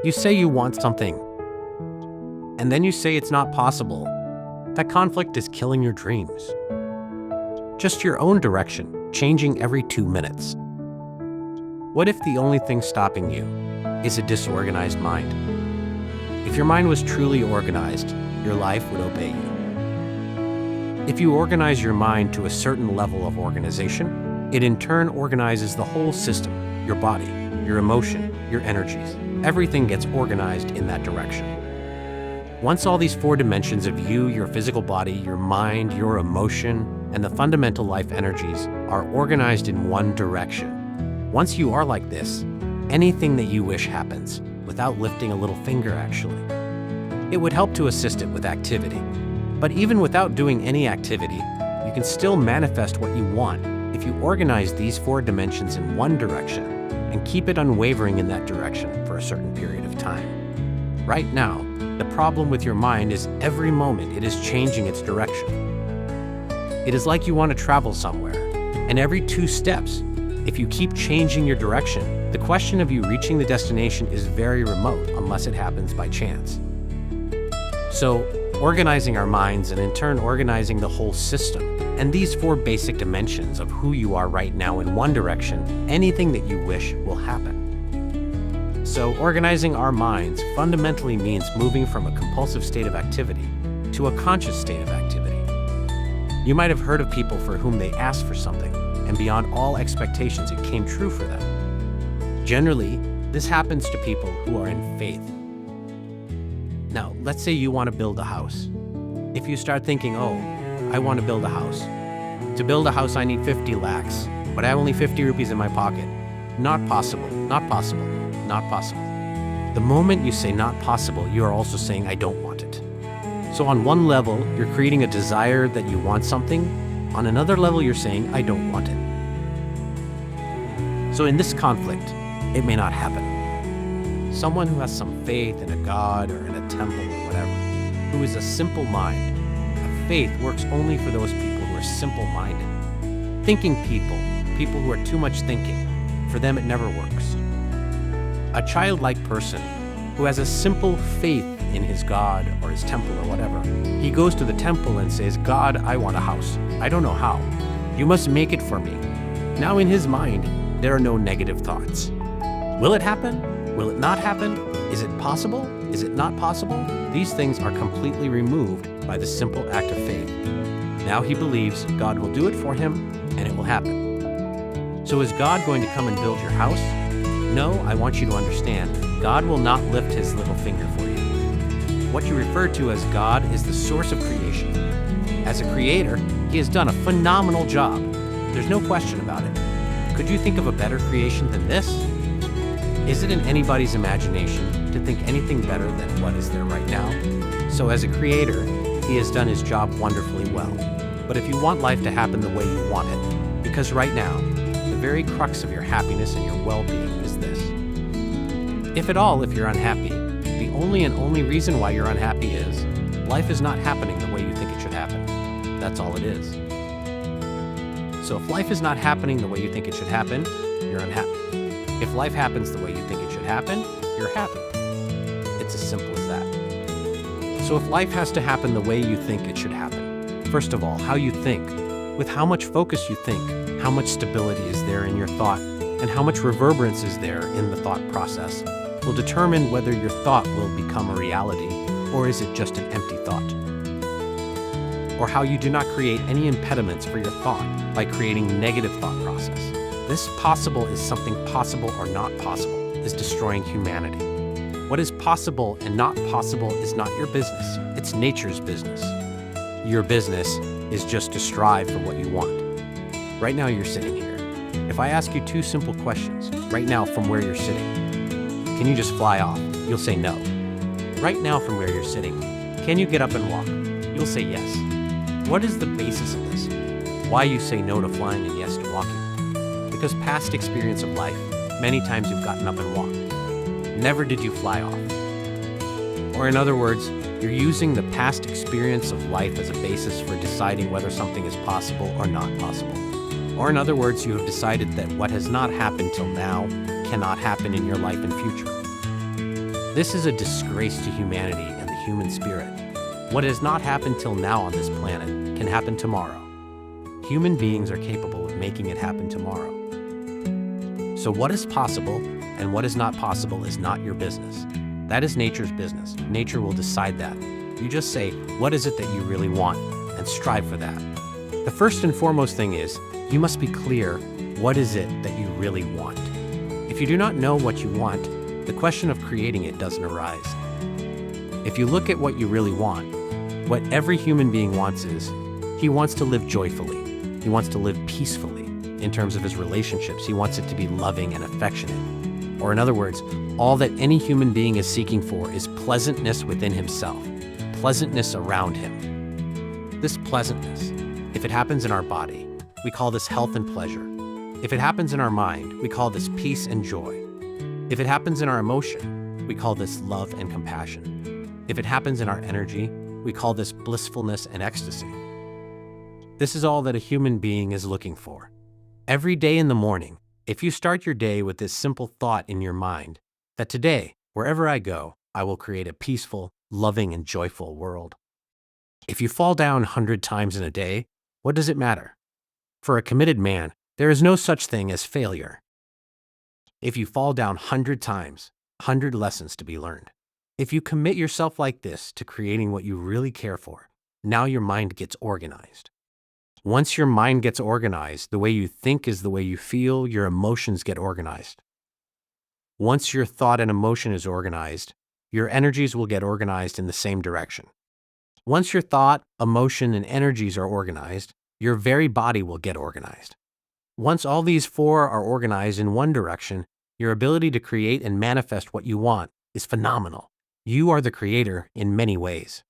You say you want something, and then you say it's not possible. That conflict is killing your dreams. Just your own direction, changing every 2 minutes. What if the only thing stopping you is a disorganized mind? If your mind was truly organized, your life would obey you. If you organize your mind to a certain level of organization, it in turn organizes the whole system, your body, your emotion, your energies. Everything gets organized in that direction. Once all these 4 dimensions of you, your physical body, your mind, your emotion, and the fundamental life energies are organized in one direction. Once you are like this, anything that you wish happens without lifting a little finger, actually. It would help to assist it with activity. But even without doing any activity, you can still manifest what you want if you organize these 4 dimensions in one direction and keep it unwavering in that direction for a certain period of time. Right now, the problem with your mind is every moment it is changing its direction. It is like you want to travel somewhere, and every 2 steps, if you keep changing your direction, the question of you reaching the destination is very remote unless it happens by chance. So, organizing our minds and in turn organizing the whole system, and these 4 basic dimensions of who you are right now in one direction, anything that you wish will happen. So, organizing our minds fundamentally means moving from a compulsive state of activity to a conscious state of activity. You might have heard of people for whom they asked for something, and beyond all expectations, it came true for them. Generally, this happens to people who are in faith. Now, let's say you want to build a house. If you start thinking, oh, I want to build a house. To build a house, I need 50 lakhs, but I have only 50 rupees in my pocket. Not possible, not possible, not possible. The moment you say not possible, you are also saying I don't want it. So on one level, you're creating a desire that you want something. On another level, you're saying I don't want it. So in this conflict, it may not happen. Someone who has some faith in a god or in a temple or whatever, who is a simple mind. A faith works only for those people who are simple-minded. Thinking people who are too much thinking, for them it never works. A childlike person who has a simple faith in his god or his temple or whatever, he goes to the temple and says, God, I want a house. I don't know how. You must make it for me. Now in his mind, there are no negative thoughts. Will it happen? Will it not happen? Is it possible? Is it not possible? These things are completely removed by the simple act of faith. Now he believes God will do it for him, and it will happen. So is God going to come and build your house? No, I want you to understand, God will not lift his little finger for you. What you refer to as God is the source of creation. As a creator, he has done a phenomenal job. There's no question about it. Could you think of a better creation than this? Is it in anybody's imagination to think anything better than what is there right now? So as a creator, he has done his job wonderfully well. But if you want life to happen the way you want it, because right now, the very crux of your happiness and your well-being is this. If at all, if you're unhappy, the only reason why you're unhappy is life is not happening the way you think it should happen. That's all it is. So if life is not happening the way you think it should happen, you're unhappy. If life happens the way you think it should happen, you're happy. It's as simple as that. So if life has to happen the way you think it should happen, first of all, how you think, with how much focus you think, how much stability is there in your thought, and how much reverberance is there in the thought process, will determine whether your thought will become a reality, or is it just an empty thought. Or how you do not create any impediments for your thought by creating negative thought process. This possible is something possible or not possible is destroying humanity. What is possible and not possible is not your business. It's nature's business. Your business is just to strive for what you want. Right now you're sitting here. If I ask you 2 simple questions, right now from where you're sitting, can you just fly off? You'll say no. Right now from where you're sitting, can you get up and walk? You'll say yes. What is the basis of this? Why you say no to flying and yes to walking? Because past experience of life, many times you've gotten up and walked. Never did you fly off. Or in other words, you're using the past experience of life as a basis for deciding whether something is possible or not possible. Or in other words, you have decided that what has not happened till now cannot happen in your life and future. This is a disgrace to humanity and the human spirit. What has not happened till now on this planet can happen tomorrow. Human beings are capable of making it happen tomorrow. So what is possible and what is not possible is not your business. That is nature's business. Nature will decide that. You just say, what is it that you really want, and strive for that. The first and foremost thing is, you must be clear, what is it that you really want? If you do not know what you want, the question of creating it doesn't arise. If you look at what you really want, what every human being wants is, he wants to live joyfully. He wants to live peacefully. In terms of his relationships, he wants it to be loving and affectionate. Or in other words, all that any human being is seeking for is pleasantness within himself, pleasantness around him. This pleasantness, if it happens in our body, we call this health and pleasure. If it happens in our mind, we call this peace and joy. If it happens in our emotion, we call this love and compassion. If it happens in our energy, we call this blissfulness and ecstasy. This is all that a human being is looking for. Every day in the morning, if you start your day with this simple thought in your mind, that today, wherever I go, I will create a peaceful, loving, and joyful world. If you fall down 100 times in a day, what does it matter? For a committed man, there is no such thing as failure. If you fall down 100 times, 100 lessons to be learned. If you commit yourself like this to creating what you really care for, now your mind gets organized. Once your mind gets organized, the way you think is the way you feel, your emotions get organized. Once your thought and emotion is organized, your energies will get organized in the same direction. Once your thought, emotion, and energies are organized, your very body will get organized. Once all these four are organized in one direction, your ability to create and manifest what you want is phenomenal. You are the creator in many ways.